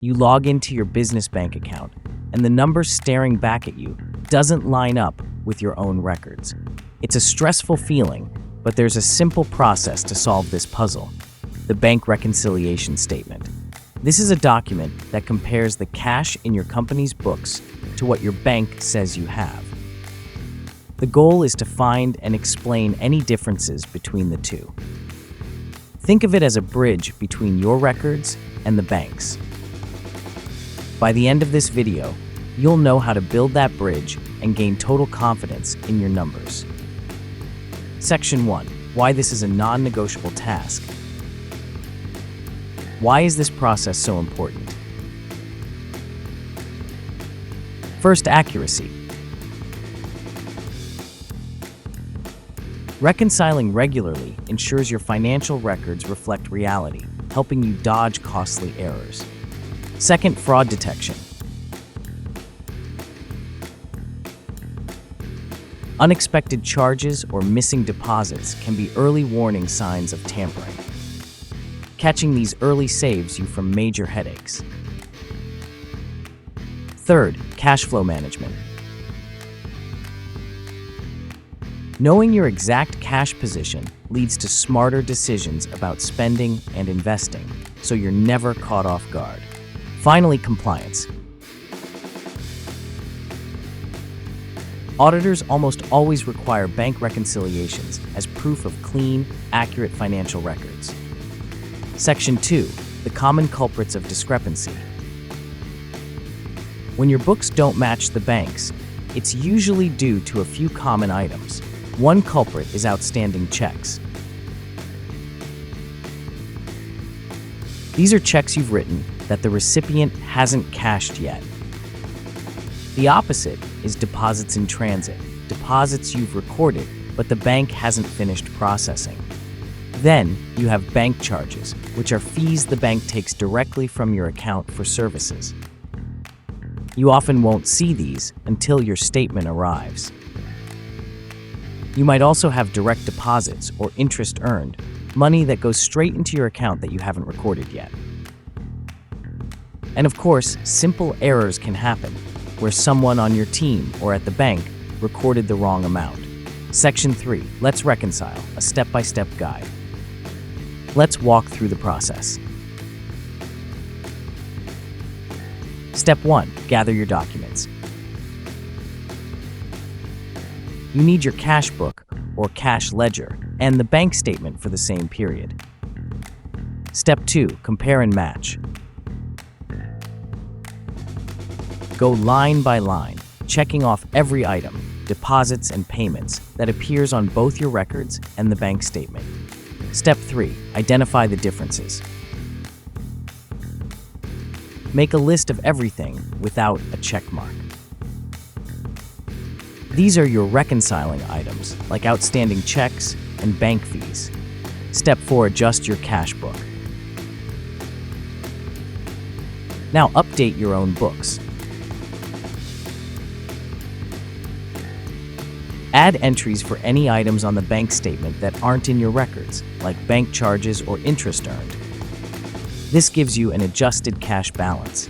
You log into your business bank account, and the number staring back at you doesn't line up with your own records. It's a stressful feeling, but there's a simple process to solve this puzzle: the bank reconciliation statement. This is a document that compares the cash in your company's books to what your bank says you have. The goal is to find and explain any differences between the two. Think of it as a bridge between your records and the bank's. By the end of this video, you'll know how to build that bridge and gain total confidence in your numbers. Section 1. Why this is a non-negotiable task. Why is this process so important? First, accuracy. Reconciling regularly ensures your financial records reflect reality, helping you dodge costly errors. Second, fraud detection. Unexpected charges or missing deposits can be early warning signs of tampering. Catching these early saves you from major headaches. Third, cash flow management. Knowing your exact cash position leads to smarter decisions about spending and investing, so you're never caught off guard. Finally, compliance. Auditors almost always require bank reconciliations as proof of clean, accurate financial records. Section 2. The common culprits of discrepancy. When your books don't match the bank's, it's usually due to a few common items. One culprit is outstanding checks. These are checks you've written that the recipient hasn't cashed yet. The opposite is deposits in transit, deposits you've recorded, but the bank hasn't finished processing. Then you have bank charges, which are fees the bank takes directly from your account for services. You often won't see these until your statement arrives. You might also have direct deposits or interest earned, money that goes straight into your account that you haven't recorded yet. And of course, simple errors can happen, where someone on your team or at the bank recorded the wrong amount. Section 3. Let's reconcile, a step-by-step guide. Let's walk through the process. Step 1. Gather your documents. You need your cash book or cash ledger and the bank statement for the same period. Step 2. Compare and match. Go line by line, checking off every item, deposits and payments that appears on both your records and the bank statement. Step 3. Identify the differences. Make a list of everything without a check mark. These are your reconciling items, like outstanding checks and bank fees. Step 4. Adjust your cash book. Now update your own books. Add entries for any items on the bank statement that aren't in your records, like bank charges or interest earned. This gives you an adjusted cash balance.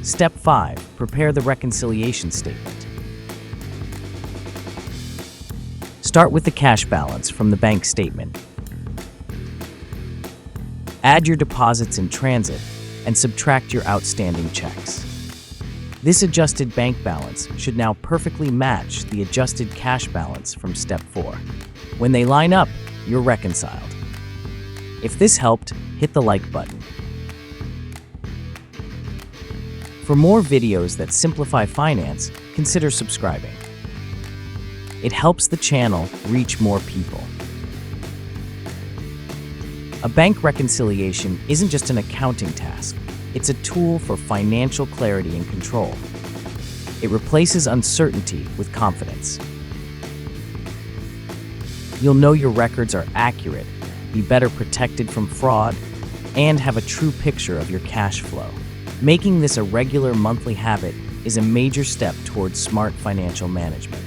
Step 5. Prepare the reconciliation statement. Start with the cash balance from the bank statement. Add your deposits in transit and subtract your outstanding checks. This adjusted bank balance should now perfectly match the adjusted cash balance from Step 4. When they line up, you're reconciled. If this helped, hit the like button. For more videos that simplify finance, consider subscribing. It helps the channel reach more people. A bank reconciliation isn't just an accounting task. It's a tool for financial clarity and control. It replaces uncertainty with confidence. You'll know your records are accurate, be better protected from fraud, and have a true picture of your cash flow. Making this a regular monthly habit is a major step towards smart financial management.